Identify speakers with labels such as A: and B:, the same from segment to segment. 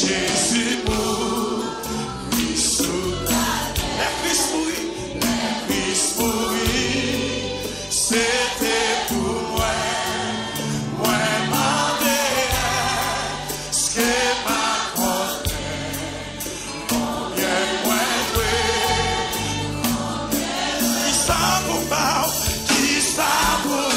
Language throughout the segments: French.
A: Jésus mourit sous la terre. Le Christ mourit, c'était pour moi, moi mandé, ce que m'a connu, combien moi doué, qui ça pour pas, qui ça pour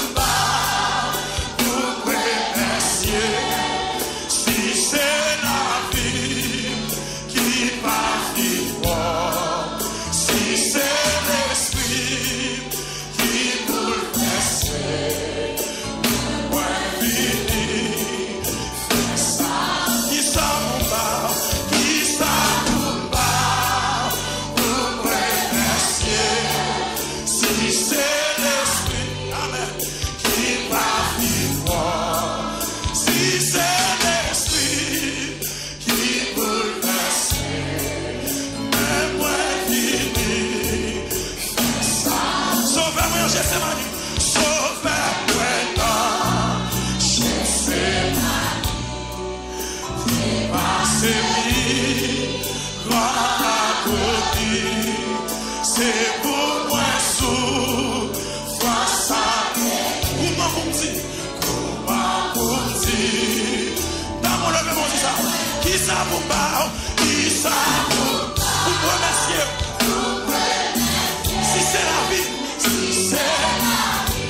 A: c'est pour moi sous face à comment vous dites, dans mon levé mon dit ça, qui ça vous parle, qui ça vous remercier, si c'est la vie, si c'est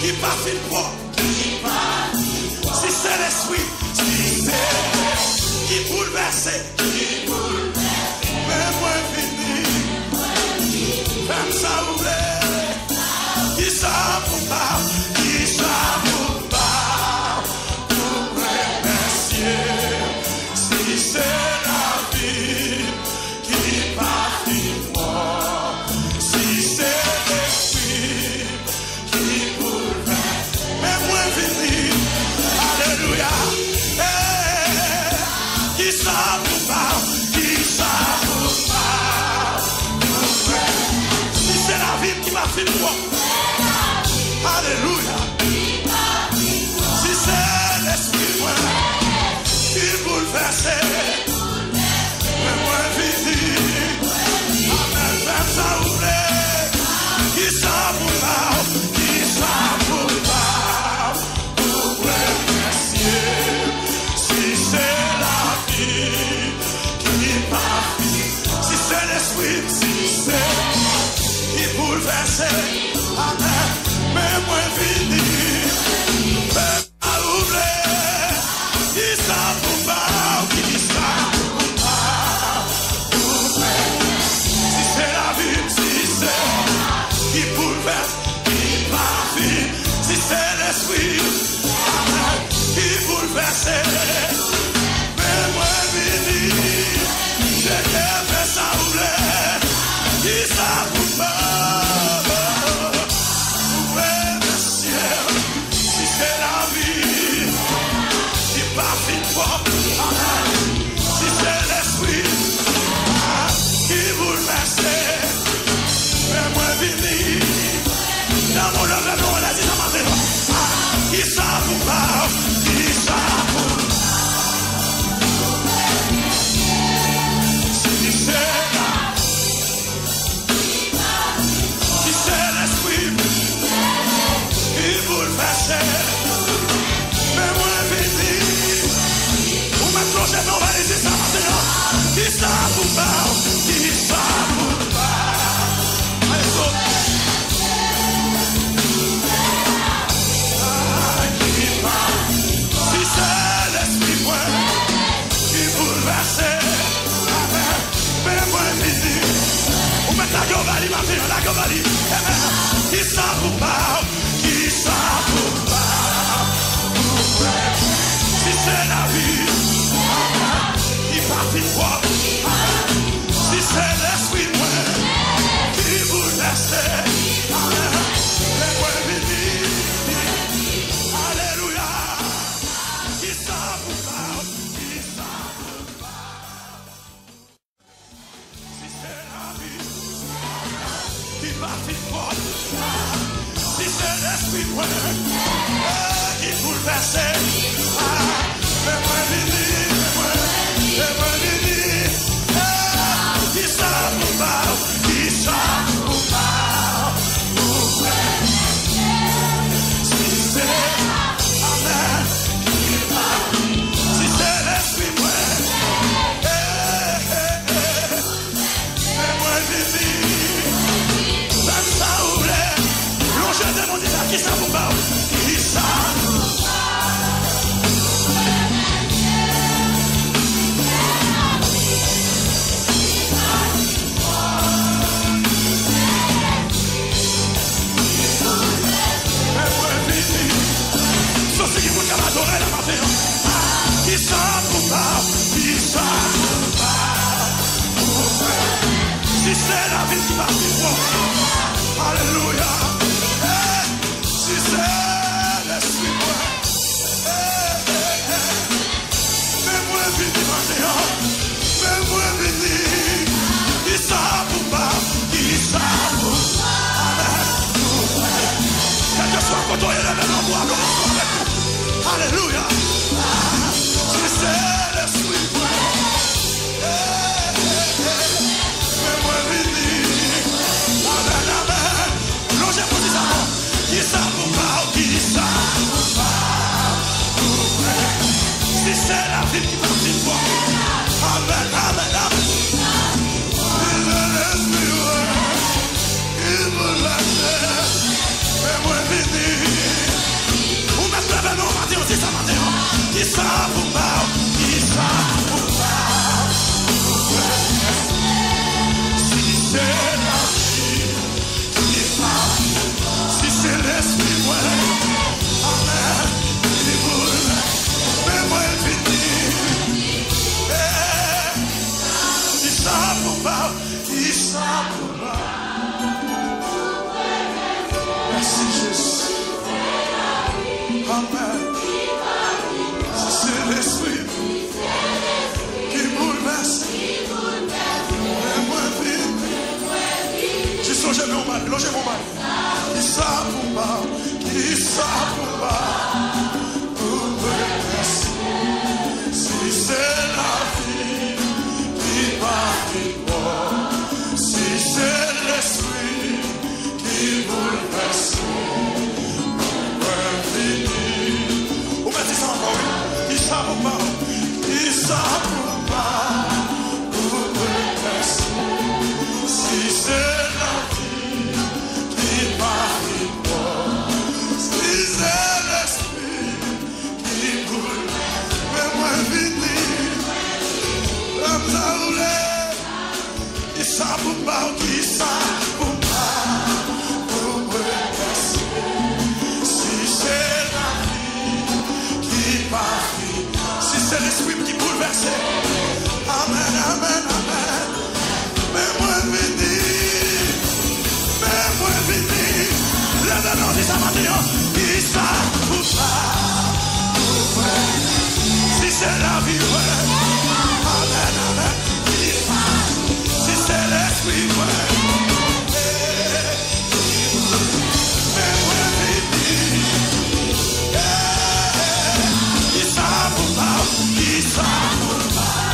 A: qui part une fois, si c'est l'esprit, si c'est qui bouleverse, mais moi fini. Même ça ouvert, qui ça pour pas, qui ça pour pas, pour remercier, si c'est la vie qui partit fort, si c'est l'esprit qui bouleverse, mais moi fini, alléluia, qui ça pour pas, qui ça pour pas, c'est la vie qui m'a fait droit. Alléluia. Si c'est l'esprit qui bouleverse, mais moi vidi. Amen. Même ça ouvert. Qui ça vous parle, qui ça vous parle, pour remercier. Si c'est la vie qui m'a fait, si c'est l'esprit, si c'est bouleversé, amen, mais moi fini, mais à ouvrir, qui ça vous parle, qui ça vous parle, si c'est la vie, si c'est qui bouleverse, qui partit, si c'est l'esprit, amen, qui bouleverse, mais moi fini, j'ai fait ça ouvrir, qui ça vous parle. Si c'est l'esprit qui bouleverse, mais moi vini, dans mon love, on a dit dans ma tête, qui ça vous parle, qui ça vous si c'est l'esprit qui bouleverse, mais moi vini. Maintenant, on va laisser ça maintenant. Qui ça vous parle? Qui ça vous parle? Allez, go. Qui parle? Si c'est l'esprit, moi, qui bouleverse. Mais moi, je dis, on met la gobali maintenant, la gobali. Qui ça vous parle? Qui ça vous parle? Si c'est la vie. Parti froid, si c'est l'esprit qui vous laisse, alléluia, qui ça vous parle, qui ça vous parle, si c'est la vie qui partit froid, si qui maintenant, mais moi venir, qui ça pour pas, qui ça pour quel que soit quand on est là maintenant, on doit commencer avec nous. Alléluia. Si c'est l'esprit, mais moi venir, amen, amen. Longez pour dire ça, qui ça pour pas, qui ça pour pas. Si c'est la vie qui partit de toi, amen, amen, amen. Si c'est l'esprit, il me l'a fait, mais moi venir. Ou même la veille, on va dire, on dit ça maintenant. Qui ça pour pas, qui ça pour pas. Si c'est la vie qui parle, si c'est l'esprit, ouais, amen, il boule, mais moi venir. Qui ça pour pas, qui ça pour pas. Merci Jésus. Amen. Si c'est l'esprit qui bouleverse, mais moi vite. Je songe mon mal, logez mon mal. Qui ça pour pas, qui ça pour pas, pour bouleverser. Si c'est la vie qui partit de moi, si c'est l'esprit qui bouleverse. Qui ça pour pas, qui ça pour pas, pour bouleverser. Si c'est la vie qui partit de moi, si c'est l'esprit qui bouleverse, mais moi venir, comme ça rouler. Qui ça pour pas, qui ça pour pas, pour bouleverser. Si c'est la vie qui partit, si c'est l'esprit qui bouleverse, amen, amen, amen. Mais moi venir, lève-nous, dis ça maintenant, qui ça pour pas, si c'est la vie, ouais, amen, amen. Si c'est l'esprit, ouais, mais moi venir. Qui ça pour pas, qui ça pour pas,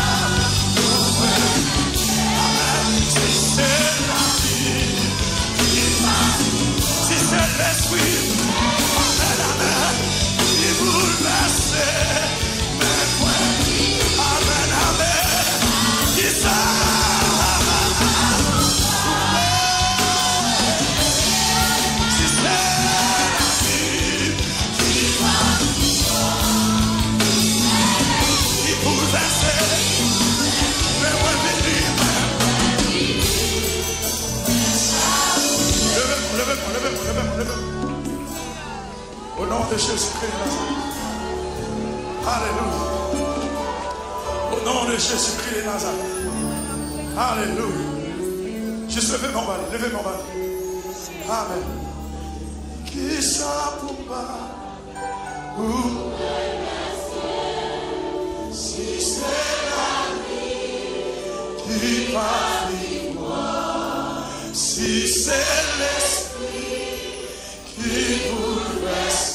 A: si c'est la vie qui partit, si c'est l'esprit, amen, amen, qui bouleverse, mais moi, amen, amen, qui ça, si c'est la vie qui partit, qui bouleverse, mais moi venir. Levez-moi. Au nom de Jésus-Christ de Nazareth. Alléluia. Au nom de Jésus-Christ de Nazareth. Alléluia. Juste levez mon bal. Amen. Qui ça pour pas, si c'est la vie qui partit de moi, si c'est l'esprit qui bouleverse,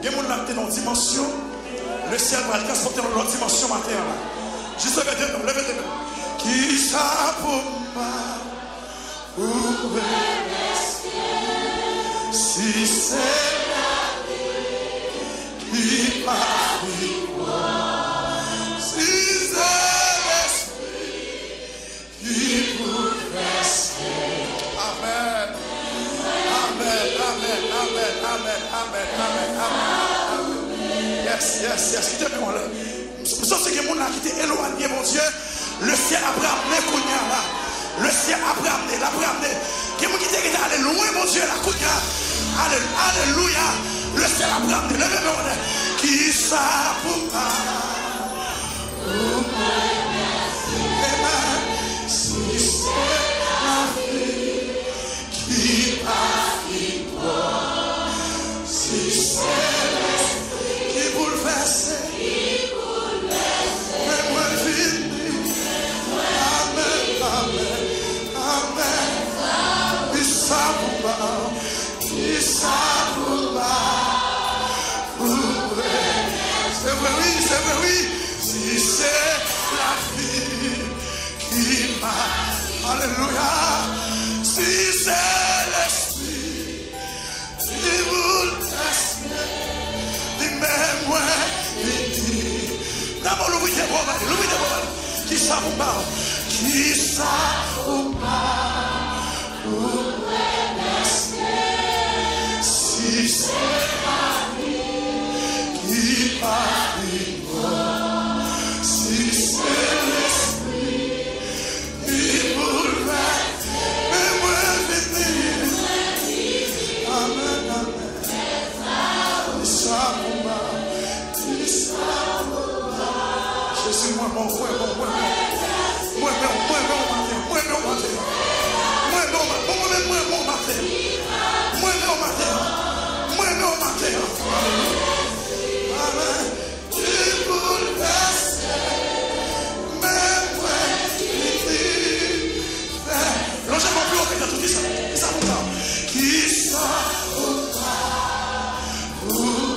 A: mais moi dans une dimension, le ciel va le transporter dans l'autre dimension matérielle. Juste levez les mains. Qui ça pour moi, si c'est la vie qui partit de moi, si c'est l'esprit qui bouleverse. Amen. Yes. Qui te prend là? Sauf que les gens qui étaient éloignés, mon Dieu, le ciel a amené Kounia là. Le ciel a amené. Les gens qui étaient allés loin, mon Dieu, la Kounia. Alléluia. Le ciel a amené. Levez-moi. Qui ça pour pas? Si c'est la vie qui qui parle toi. Si c'est l'esprit qui bouleverse, mais moi fini. Amen, amen, amen. Il s'abouma. C'est vrai, oui. Si c'est la vie qui m'a. Alléluia. Si c'est l'esprit qui vous laisse, dis-moi, moi, dis. D'abord, l'oubliez pas, qui s'abouma. Qui s'abouma. Si c'est la vie qui parle, si c'est l'esprit qui bouleverse, mais moi béni. Amen, amen. Jésus, moi, mon Amen. Tu bouleverses, même moi, longez-moi plus haut que tout ça. Qui ça vous parle? Qui ça vous parle? Vous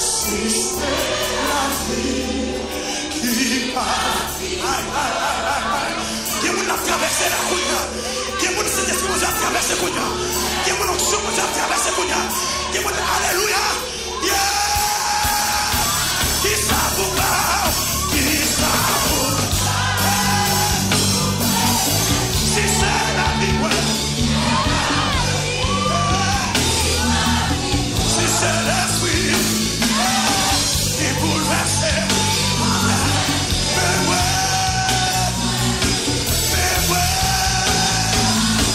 A: si c'est la vie qui parle. Qui vous a traversé la route? Qui vous a traversé la route? Qui vous a traversé la route? Alléluia. Yeah. Qui ça vous parle? Qui ça vous parle? Si c'est la vie, ouais. Si c'est l'esprit qui bouleverse, mais ouais.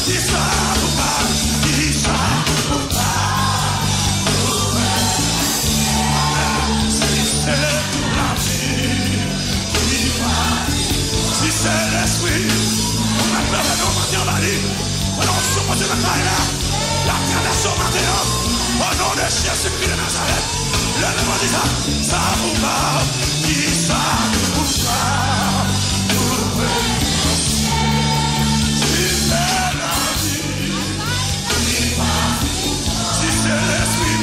A: Qui ça vous parle? Qui ça vous parle? Si c'est l'esprit, on a peur de nous matin en Bali. On a reçu de la taille là. La traversée maintenant. Au nom de Jésus-Christ de Nazareth. Le nom dit ça. Ça vous parle. Qui ça vous parle? Si c'est la vie qui parle. Si c'est l'esprit,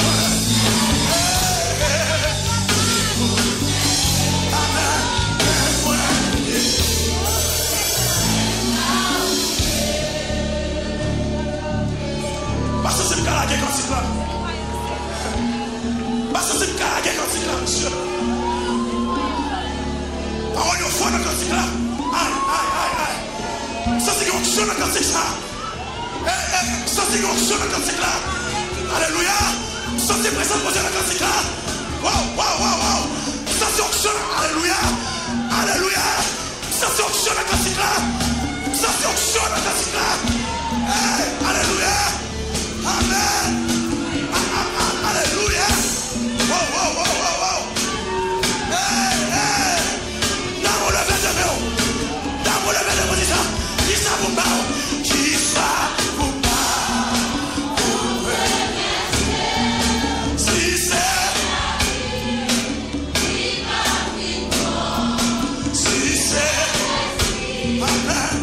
A: parce que c'est le cas comme c'est là. Parce que c'est le cas comme c'est là, monsieur. Parole de foi dans le cantique là. Aïe. Ça c'est quelque chose dans le cantique ça. Ça c'est quelque chose dans le cantique là. Alléluia. Ça c'est présent pour Dieu dans le cantique là. Wow. Ça c'est quelque chose. Alléluia. Ça c'est quelque chose dans le cantique là. Ça c'est quelque chose dans le cantique là. Alléluia. Amen. Alléluia. Wow. Hey. Dans le lever de nous. Dans le lever de position. Qui ça vous parle? Qui ça vous parle? Si c'est si c'est Amen.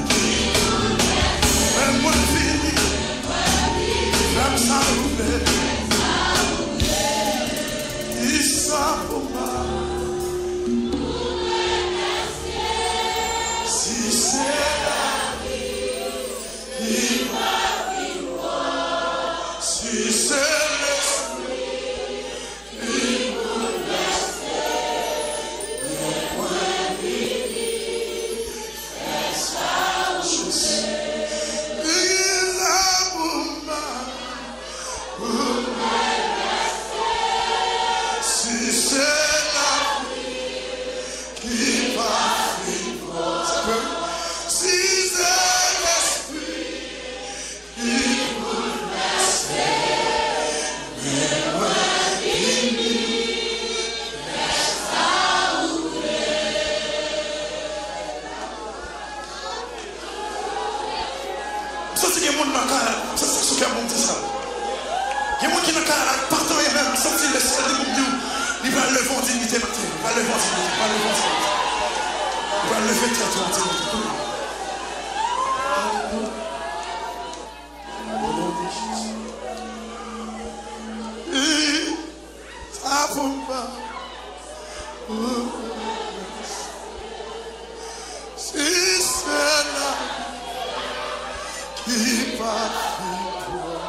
A: senti qu'il y a des gens dans le cas, ça c'est ce qu'il y a monté ça. Il y a des gens qui dans le cas, partant et même, senti le ciel de mon Dieu, il va lever en dignité matin, il va lever en dignité, il va lever en dignité. Il va lever tête en dignité. Si c'est là qui va vivre,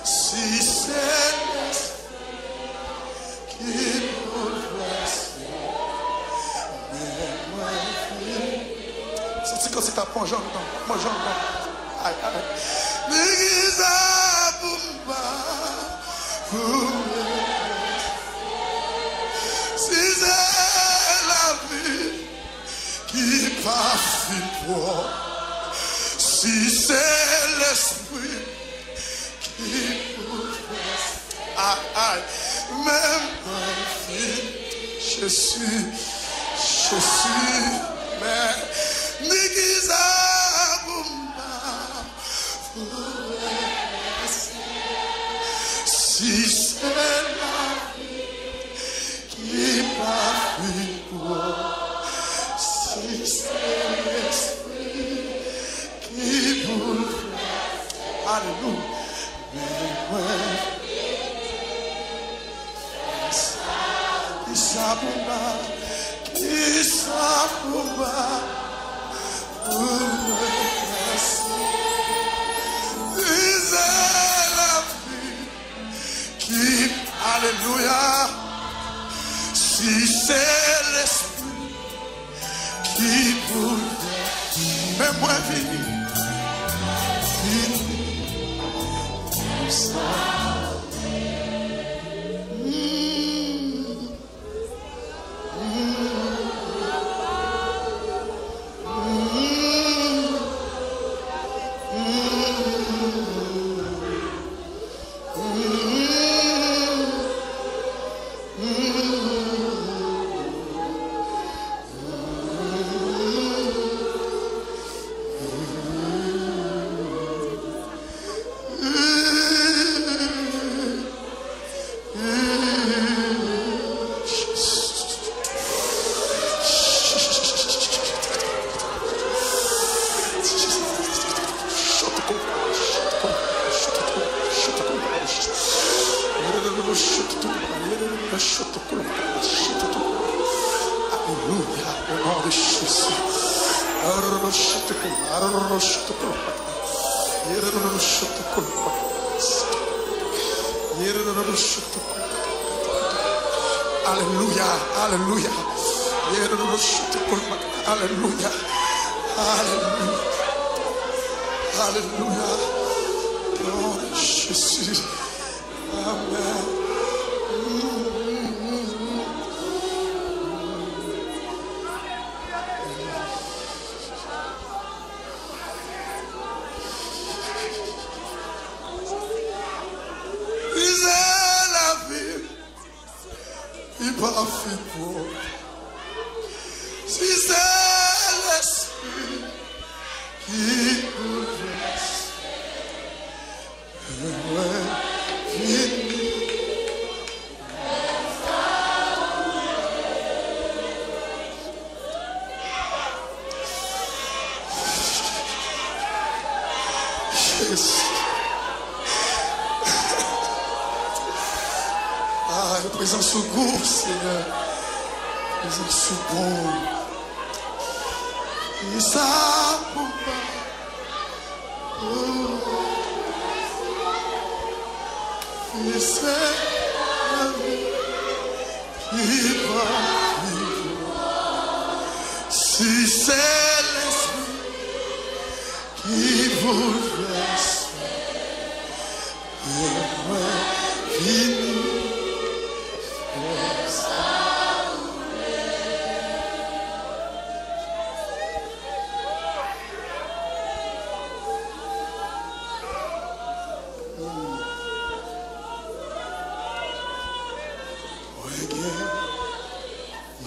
A: si c'est qui bouleverse, mais moi, c'est quand c'est à manger dedans. Aïe, aïe. L'église à Boumba, si c'est la vie qui passe pour, si c'est l'esprit qui bouleverse, aïe, même ma vie, je suis, mais l'église à Boumba, si c'est la vie qui passe pour, si c'est l'esprit qui bouleverse, alléluia, mais moi, qui s'abomba, c'est la vie qui, alléluia, si c'est l'esprit qui bouleverse, mais moi vini, comme ça. Alléluia, alléluia, alléluia, alléluia, alléluia, oh Jésus, amen. Si c'est l'esprit qui bouleverse, ah, le présent sous goût, Seigneur. Le présent sous bon. Et ça, papa. Et c'est la vie qui va vivre. Si c'est l'esprit qui bouleverse, et moi, fini.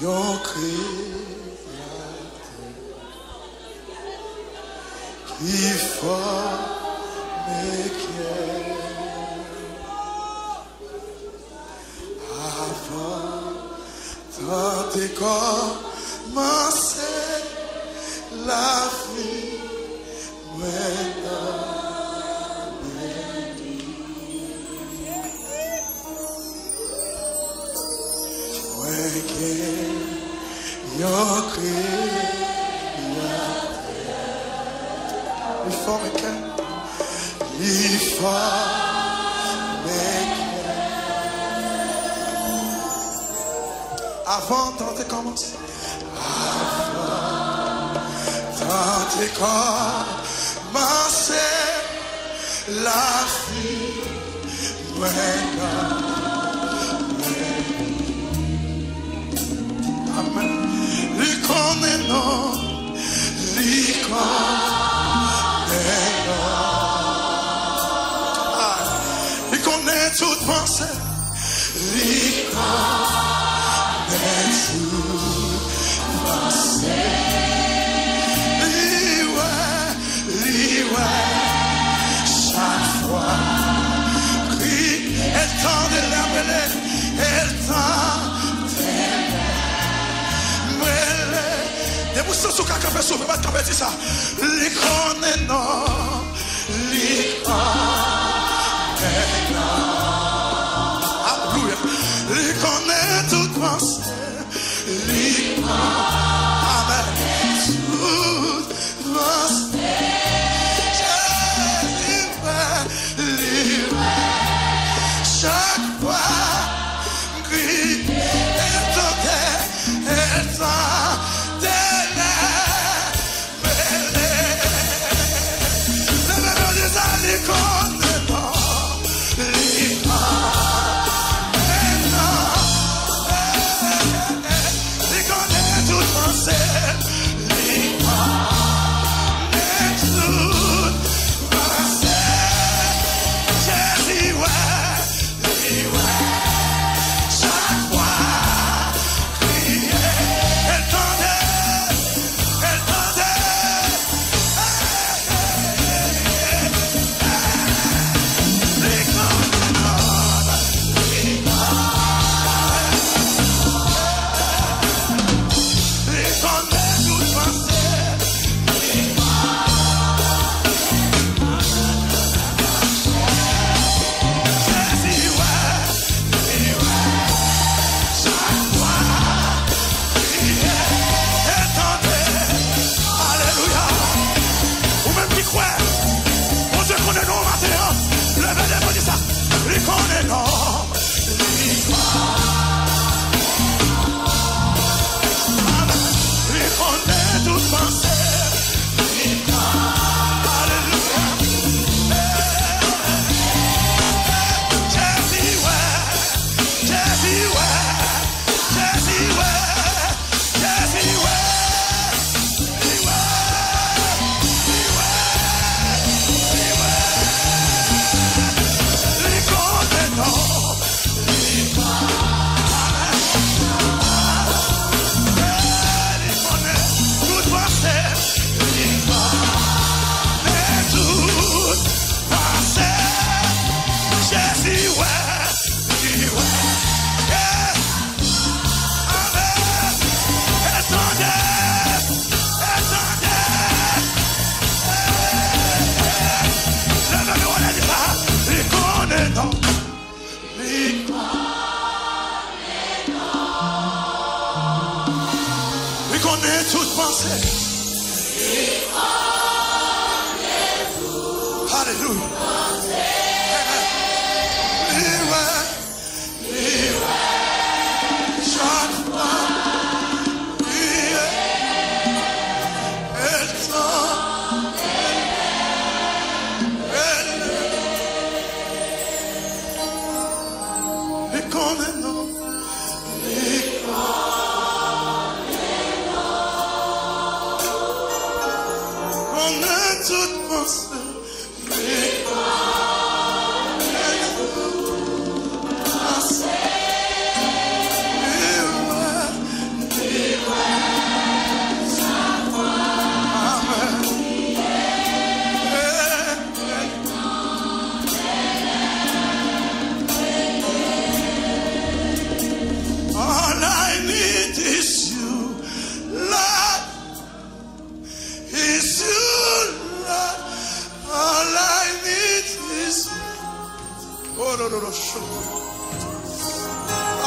A: Your creator il formait avant tant de commencer la vie maintenant. Avant tant de commencer, avant tant de commencer la vie maintenant. Amen. Lui connaît non, lui connaît non. Lui connaît toute pensée, lui connaît toute pensée. Lui ouais, chaque fois, crie, elle tend de l'appeler, elle tend. Vous sous qu'à café souffle, pas de café dit ça. Les connaît non, les connaît non. Alléluia. Les connaît toute pensée, les connaît toute pensée. Jésus, chaque fois, crie, elle t'entend, elle t'entend.
B: toute pensée.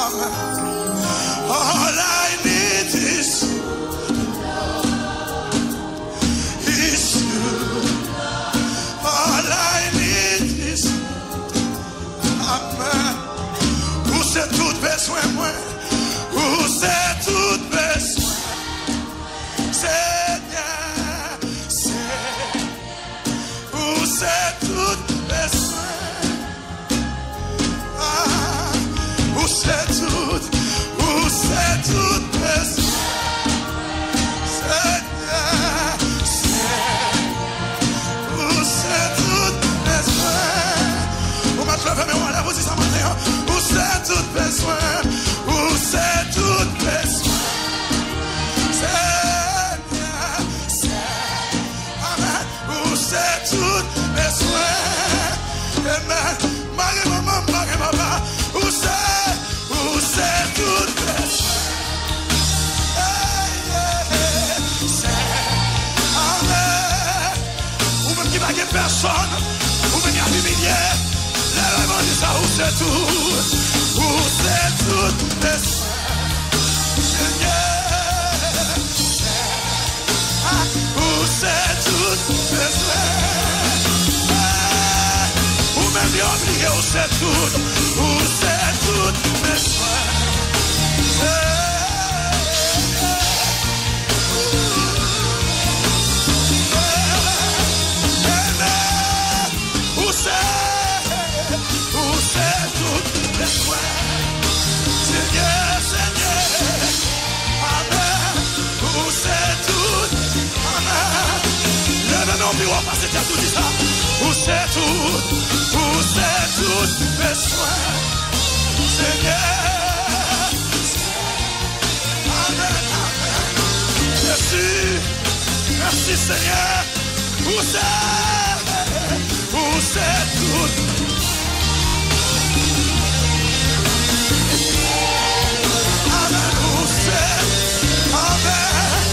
A: Amen. All I need is you. All I need is Amen. Où c'est tout besoin moi? Où c'est tout besoin? Seigneur, c'est où c'est tout besoin? Ah, où c'est tout besoin? Seigneur, c'est où c'est tout besoin? Vous m'avez levé, mais on l'a vous dit ça matin. Où c'est tout besoin? Où c'est tout besoin? Seigneur, c'est Amen. Où c'est tout besoin? Amen. Marie maman, Marie papa. Où c'est tout besoin? C'est Amen. Ou même qui va gagner personne, ou même qui a humilié. Lève-moi dis ça, où c'est tout besoin? Seigneur, où c'est tout besoin? Ou même bien oublié, où c'est tout besoin? Où c'est tout besoin? Seigneur, Amen. Où c'est tout? Amen. Lève-nous, puis on va passer à tout ça. Où c'est tout besoin? Seigneur, Amen, Amen. Merci Seigneur. Où c'est tout? Amen, où c'est? Amen,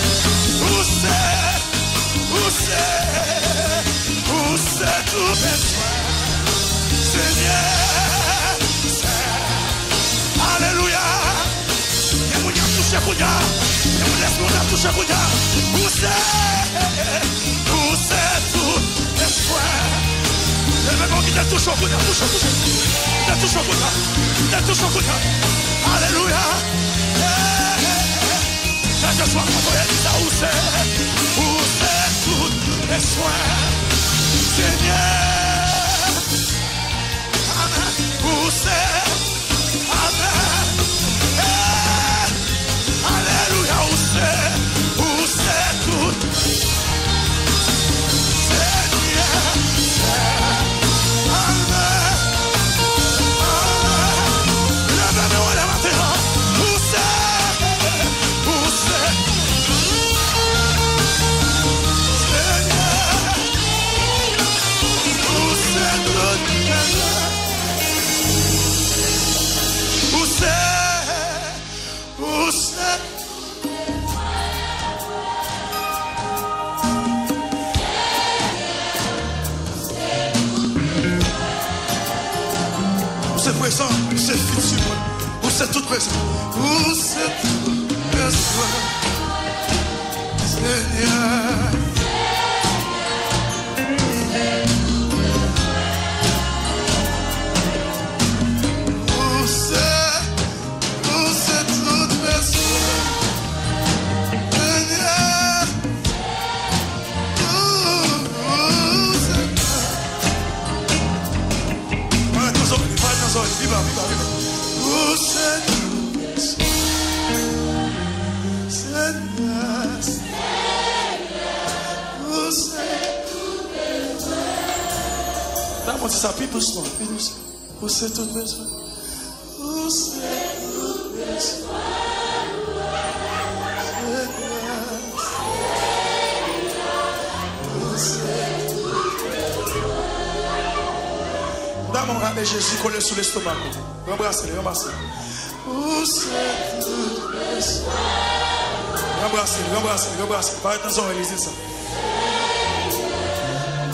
A: où c'est tout besoin? Seigneur, Alléluia. Et vous y a touché Kounia. Et vous laissez-nous la toucher Kounia. Où c'est tout besoin? Le même qui t'a touché Kounia, touche. T'a touché Kounia. Alléluia. Que je sois contrôlé, dis ça, où c'est tout besoin? Seigneur, Amen, où c'est? Amen, Alléluia, où c'est tout? Seigneur, Amen, lève-moi la matin, où c'est? Où c'est? Présent, où c'est futur, où c'est tout présent, où c'est tout besoin, Seigneur. Où c'est tout besoin, Seigneur. Viva. Où c'est tout besoin, Seigneur. Où c'est tout besoin? Dá uma de sapir para o som, filhos. Où c'est tout besoin? Où c'est tout besoin? Dá uma mão de Jesus collé sur l'estomac. Embrassez-le. Où c'est tout besoin? Embrassez-le. Pas attention à réaliser ça.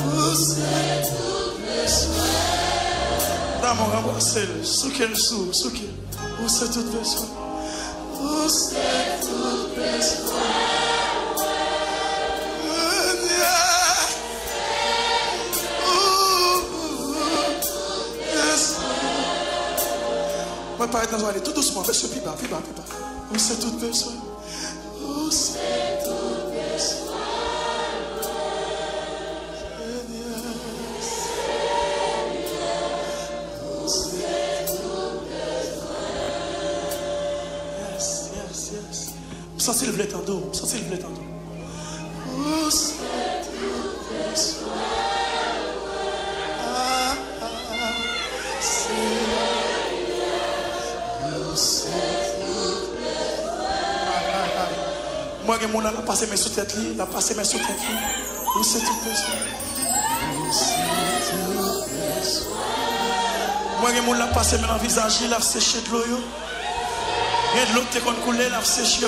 A: Où c'est tout besoin? d'amour, embrassez-le. Souquez-le sous, souquez. Où c'est toute besoin? Où c'est toute besoin? Moi, paraître dans aller tout doucement, monsieur, plus bas, plus bas, plus bas. Où c'est toute besoin? Où c'est toute besoin? Sentez le blé tantôt, sentez le blé tantôt. Où c'est tout besoin? Moi, je vais passer mes sous-têtes, la passer mes sous-têtes. Où c'est tout besoin? Où c'est tout besoin? Moi, je vais passer dans le visage, la sécher de l'eau. Il y a de l'eau qui est coulée, la sécher.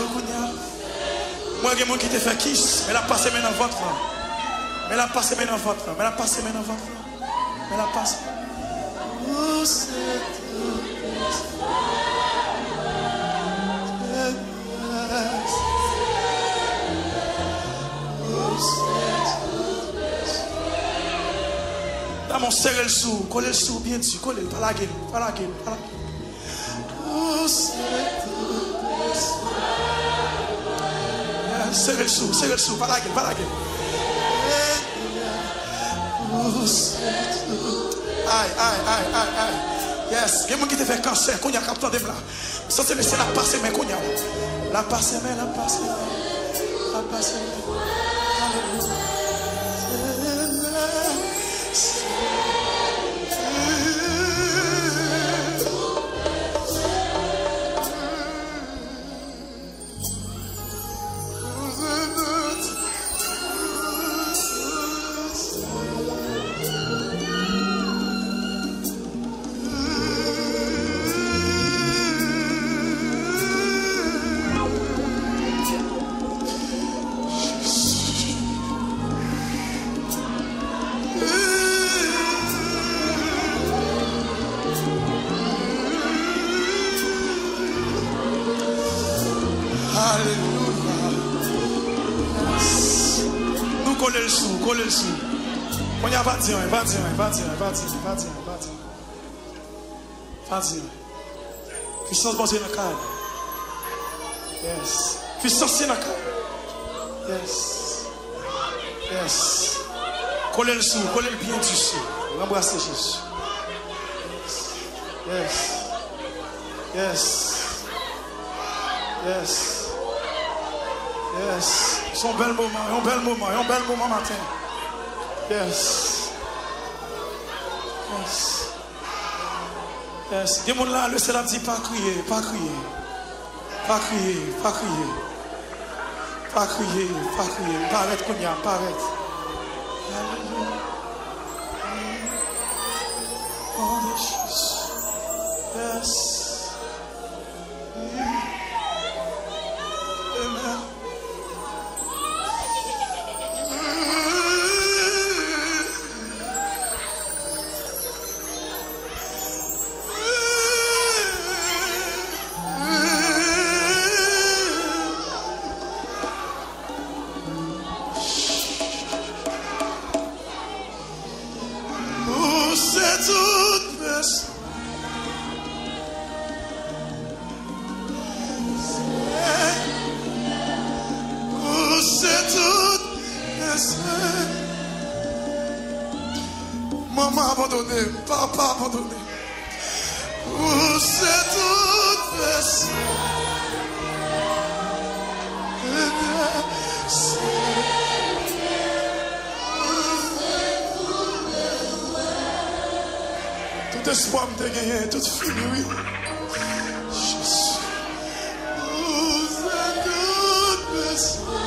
A: Moi, je vais qui te fait kiss, mais la passer dans votre. Mais la passer dans votre. Mais la passer dans votre. Mais la passer. Où c'est tout besoin? Là, mon serre le sou, collez le sou bien dessus, collez le, pas la gueule, pas la gueule, pas la gueule. Où c'est tout besoin? Serre le sou, pas la gueule, pas la gueule. Où c'est tout? Aïe, aïe, aïe, aïe, aïe. Yes, il y a quelqu'un qui te fait cancer, qu'on y a capté de là. Ça c'est laisser la passer, mais qu'on y a. La passer, mais la passer, la passer. Alléluia. Collez le sou, collez le sou. On y a va dire. Puissance bon Dieu dans le cadre. Yes. Puissance dans le cadre. Yes. Collez le sou, collez le bien dessus. Embrassez Jésus. Yes. C'est un bel moment matin. Yes. Des gens là, le Seigneur dit pas crier. Paraître qu'on y a, paraître. Oh, Jésus. Yes. Amen. Maman abandonnée, papa abandonné. Où c'est tout besoin? Tout espoir me gagné, tout fini, oui. Jésus. Où c'est tout besoin?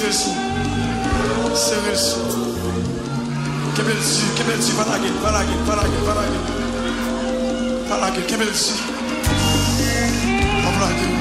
A: serrez sous. Serrez sous. Qu'est-ce que pas la gueule, pas la gueule, pas la gueule, pas la gueule. Pas la gueule, qu'est-ce que pas la gueule.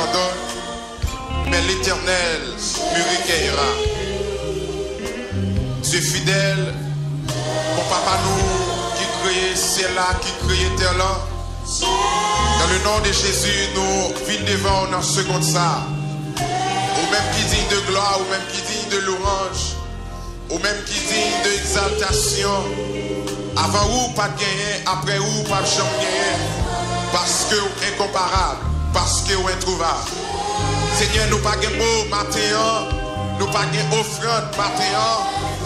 B: abandonne, mais l'Éternel me recueillera. Tu es fidèle, mon papa nous qui créé ciel-là, qui créé terre-là. Dans le nom de Jésus, nous venons devant dans ce seconde ça. Ou même qui digne de gloire, ou même qui digne de louange, ou même qui digne d'exaltation. Avant ou pas de gagner, après ou pas de jamais gagner. Parce que vous êtes incomparable, parce que vous êtes introuvable. Seigneur, nous pas de mots matin, nous pas de offrande matin.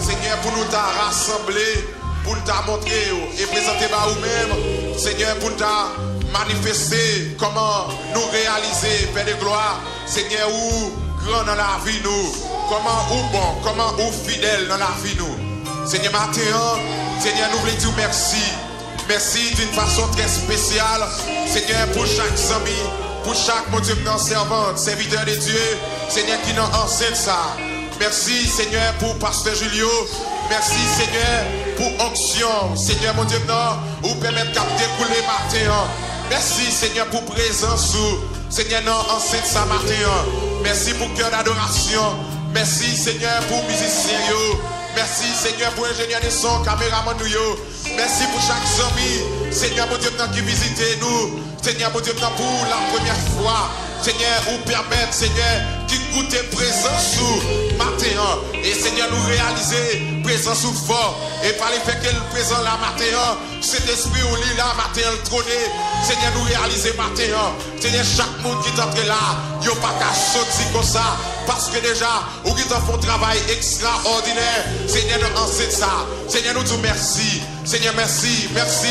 B: Seigneur, pour nous t'a rassemblé, pour nous t'a montré et présenter par vous-même. Seigneur, pour nous t'a manifester comment nous réaliser, Père de gloire. Seigneur, où grand dans la vie nous, comment ou bon, comment ou fidèle dans la vie nous. Seigneur, matin, Seigneur, nous voulons dire merci. Merci d'une façon très spéciale, Seigneur, pour chaque ami, pour chaque mon Dieu, servante, serviteur de Dieu, Seigneur, qui nous enseigne ça. Merci, Seigneur, pour Pasteur Julio. Merci, Seigneur, pour onction. Seigneur, mon Dieu, nous permettre de découler matin. Merci, Seigneur, pour présence. Seigneur, nous enseigne ça matin. Merci pour cœur d'adoration. Merci, Seigneur, pour musiciens. Merci, Seigneur, pour ingénieur de son, caméraman nous. Merci pour chaque ami, Seigneur, mon Dieu, qui visite nous. Seigneur, mon Dieu, pour la première fois. Seigneur, vous permettre, Seigneur, qui goûte présence sous matin. Et Seigneur, nous réaliser présence sous fort. Et par le fait que le présent là matin, cet esprit ou lit là matin, le trôné. Seigneur, nous réaliser matin. Seigneur, chaque monde qui est entré là, il n'y a pas qu'à sortir comme ça. Parce que déjà, vous qui font un travail extraordinaire. Seigneur, nous enseigne ça. Seigneur, nous disons merci. Seigneur, merci, merci,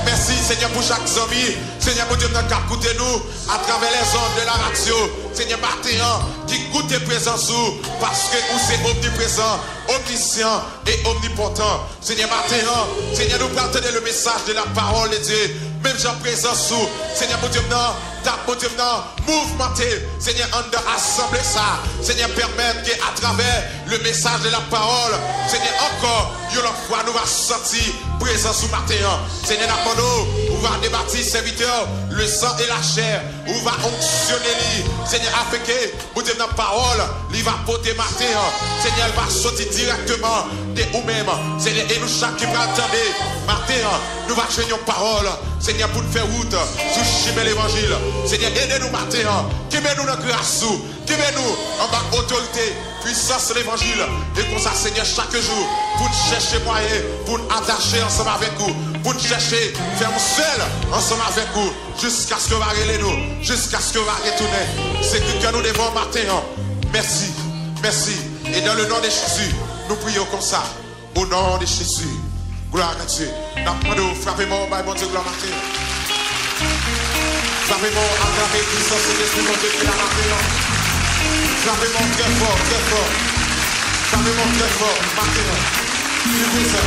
B: merci, Seigneur, pour chaque ami. Seigneur, mon Dieu, qui a écouté nous à travers les ondes de la radio. Seigneur, matin, qui goûte tes présences, parce que vous c'est omniprésent, omniscient et omnipotent. Seigneur, matin, Seigneur, nous partons le message de la parole de Dieu. Même j'en présence sous. Seigneur, mon Dieu, mouvementé. Seigneur, on doit assembler ça. Seigneur, permettre qu'à travers le message de la parole, Seigneur, encore, une fois, nous va sortir présence sous matin. Seigneur, nous va débattre, serviteur, le sang et la chair. Nous va onctionner lui. Seigneur, afin que, mon Dieu, dans la parole, il va porter matin. Seigneur, il va sortir directement de nous-mêmes. Seigneur, et nous, chaque qui va attendre, matin, nous va jouer une parole. Seigneur, pour nous faire route sous chemin l'évangile. Seigneur, aidez-nous matin. Qu'aimez-nous notre grâce. Qu'aimez-nous en bas autorité, puissance de l'évangile. Et comme ça, Seigneur, chaque jour, pour nous chercher moyen, pour nous attacher ensemble avec vous. Pour nous chercher, faire nous seul ensemble avec vous. Jusqu'à ce que va arrêter nous. Jusqu'à ce que va retourner. C'est que nous devons matin. Merci. Merci. Et dans le nom de Jésus, nous prions comme ça. Au nom de Jésus. Gloire à Dieu. Frappez-moi, bon Dieu, gloire à Dieu. Frappez-moi, acclamez puissance de l'Esprit, mon Dieu, qui l'a matin. Frappez-moi très fort, très fort. Frappez-moi très fort, matin. Vivez ça.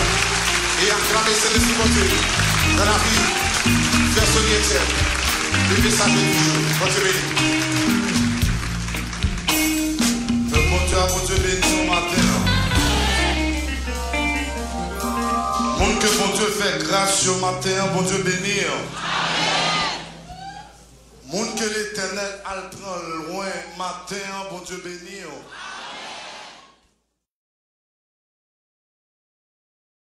B: Et acclamez cet Esprit, mon Dieu, dans la vie, personne étienne. Le message de Dieu, mon Dieu béni. Mon Dieu béni au matin. Monde que bon Dieu fait grâce ce matin, bon Dieu bénir. Monde que l'Éternel al prend loin matin, bon Dieu bénir.